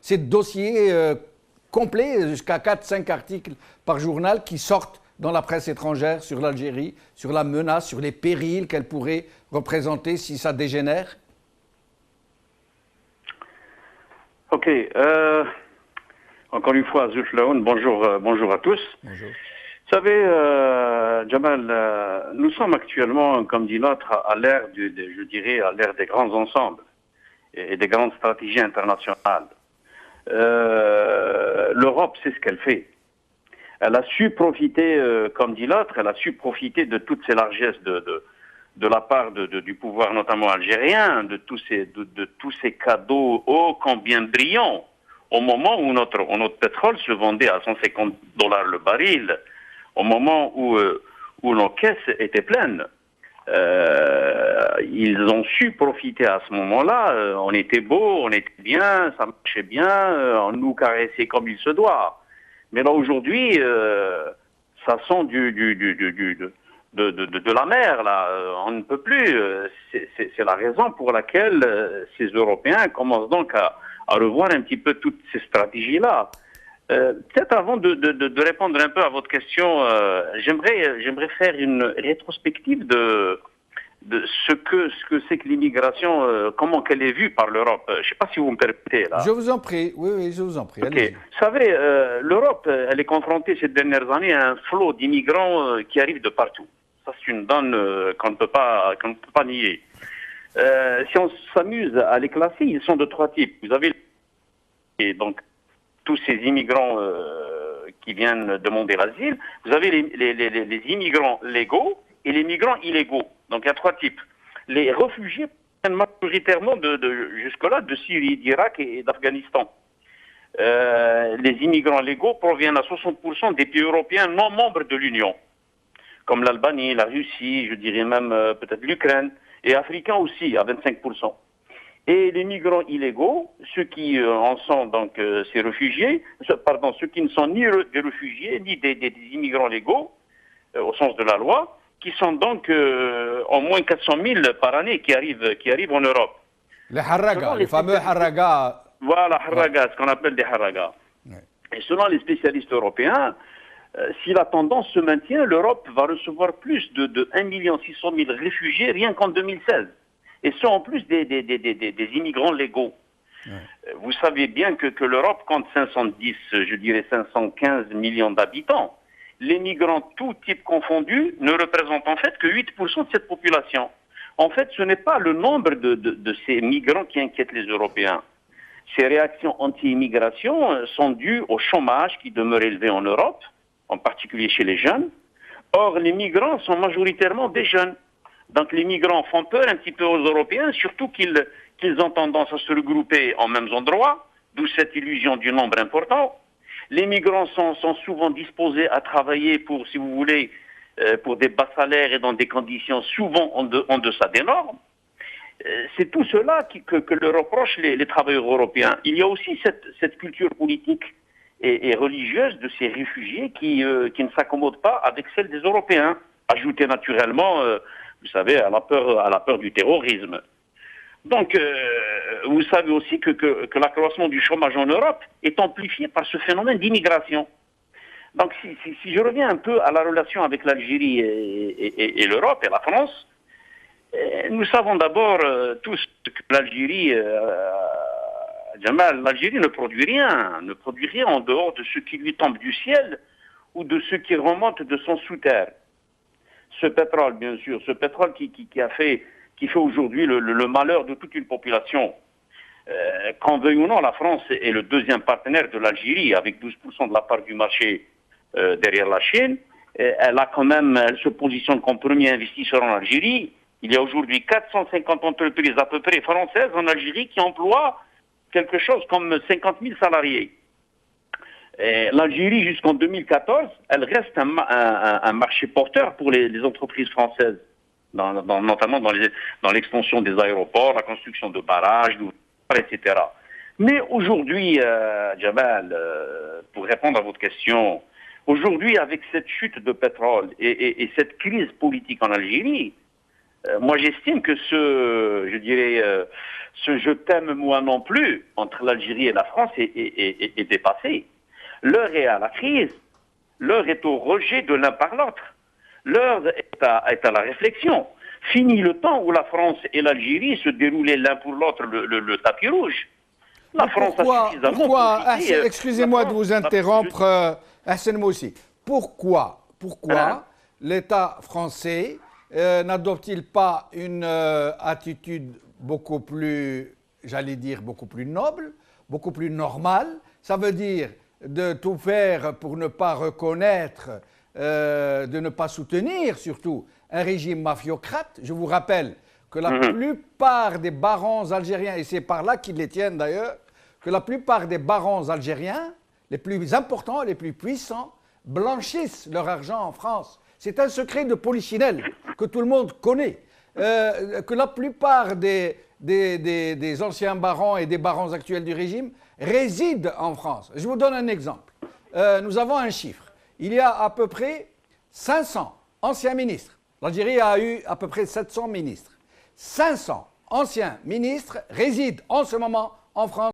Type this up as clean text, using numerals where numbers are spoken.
ces dossiers complets, jusqu'à 4-5 articles par journal qui sortent dans la presse étrangère sur l'Algérie, sur la menace, sur les périls qu'elle pourrait représenter si ça dégénère? Ok. Encore une fois, Zul Laoun, bonjour à tous. Bonjour. Vous savez, Jamal, nous sommes actuellement, comme dit l'autre, à l'ère, je dirais, à l'ère des grands ensembles et des grandes stratégies internationales. L'Europe, c'est ce qu'elle fait. Elle a su profiter, comme dit l'autre, elle a su profiter de toutes ces largesses de la part du pouvoir, notamment algérien, de tous ces cadeaux ô combien brillants, au moment où notre pétrole se vendait à $150 le baril, au moment où nos caisses étaient pleines. Ils ont su profiter à ce moment-là. On était beau, on était bien, ça marchait bien, on nous caressait comme il se doit. Mais là aujourd'hui, ça sent de la mer là. On ne peut plus. C'est la raison pour laquelle ces Européens commencent donc à revoir un petit peu toutes ces stratégies-là. Peut-être avant de répondre un peu à votre question, j'aimerais faire une rétrospective de ce que c'est que l'immigration, comment qu'elle est vue par l'Europe. Je ne sais pas si vous me permettez là. Je vous en prie, oui, je vous en prie. Okay. Vous savez, l'Europe, elle est confrontée ces dernières années à un flot d'immigrants qui arrivent de partout. Ça, c'est une donne qu'on ne peut pas nier. Si on s'amuse à les classer, ils sont de trois types. Vous avez donc tous ces immigrants qui viennent demander l'asile. Vous avez les immigrants légaux et les migrants illégaux. Donc il y a trois types. Les réfugiés viennent majoritairement jusque-là de Syrie, d'Irak et d'Afghanistan. Les immigrants légaux proviennent à 60% des pays européens non membres de l'Union, comme l'Albanie, la Russie, je dirais même peut-être l'Ukraine, et africains aussi à 25%. Et les migrants illégaux, ceux qui en sont donc ces réfugiés, ceux qui ne sont ni des réfugiés ni des immigrants légaux, au sens de la loi, qui sont donc au moins 400 000 par année qui arrivent en Europe. Les harragas, les fameux harragas. Voilà, harragas, ce qu'on appelle des harragas. Ouais. Et selon les spécialistes européens, si la tendance se maintient, l'Europe va recevoir plus de 1 600 000 réfugiés rien qu'en 2016. Et ce, en plus des immigrants légaux. Ouais. Vous savez bien que l'Europe compte 515 millions d'habitants. Les migrants, tout type confondu, ne représentent en fait que 8% de cette population. En fait, ce n'est pas le nombre de ces migrants qui inquiètent les Européens. Ces réactions anti-immigration sont dues au chômage qui demeure élevé en Europe, en particulier chez les jeunes. Or, les migrants sont majoritairement des jeunes. Donc les migrants font peur un petit peu aux Européens, surtout qu'ils ont tendance à se regrouper en mêmes endroits, d'où cette illusion du nombre important. Les migrants sont souvent disposés à travailler pour, si vous voulez, pour des bas salaires et dans des conditions souvent en deçà des normes. C'est tout cela que le reprochent les travailleurs européens. Il y a aussi cette culture politique et religieuse de ces réfugiés qui ne s'accommodent pas avec celle des Européens, ajoutée naturellement, vous savez, à la peur du terrorisme. Donc, vous savez aussi que l'accroissement du chômage en Europe est amplifié par ce phénomène d'immigration. Donc, si je reviens un peu à la relation avec l'Algérie et l'Europe et la France, nous savons d'abord tous que l'Algérie, l'Algérie ne produit rien en dehors de ce qui lui tombe du ciel ou de ce qui remonte de son sous-terre. Ce pétrole, bien sûr, ce pétrole qui fait aujourd'hui le malheur de toute une population. Qu'en veuille ou non, la France est le deuxième partenaire de l'Algérie, avec 12% de la part du marché derrière la Chine. Elle se positionne comme premier investisseur en Algérie. Il y a aujourd'hui 450 entreprises à peu près françaises en Algérie qui emploient quelque chose comme 50 000 salariés. L'Algérie, jusqu'en 2014, elle reste un marché porteur pour les entreprises françaises, notamment dans l'extension des aéroports, la construction de barrages, etc. Mais aujourd'hui, Jamal, pour répondre à votre question, aujourd'hui, avec cette chute de pétrole et cette crise politique en Algérie, Moi, j'estime que ce je t'aime moi non plus entre l'Algérie et la France est dépassé. L'heure est à la crise. L'heure est au rejet de l'un par l'autre. L'heure est à la réflexion. Fini le temps où la France et l'Algérie se déroulaient l'un pour l'autre le tapis rouge. La France a suffisamment profité, excusez-moi de vous interrompre, Hassan Moussi. Pourquoi l'État français n'adopte-t-il pas une attitude beaucoup plus, j'allais dire, beaucoup plus noble, beaucoup plus normale? Ça veut dire de tout faire pour ne pas reconnaître, de ne pas soutenir surtout un régime mafiocrate. Je vous rappelle que la plupart des barons algériens, et c'est par là qu'ils les tiennent d'ailleurs, que la plupart des barons algériens, les plus importants, les plus puissants, blanchissent leur argent en France. C'est un secret de polichinelle que tout le monde connaît. Que la plupart des anciens barons et des barons actuels du régime résident en France. Je vous donne un exemple. Nous avons un chiffre. Il y a à peu près 500 anciens ministres. L'Algérie a eu à peu près 700 ministres. 500 anciens ministres résident en ce moment en France.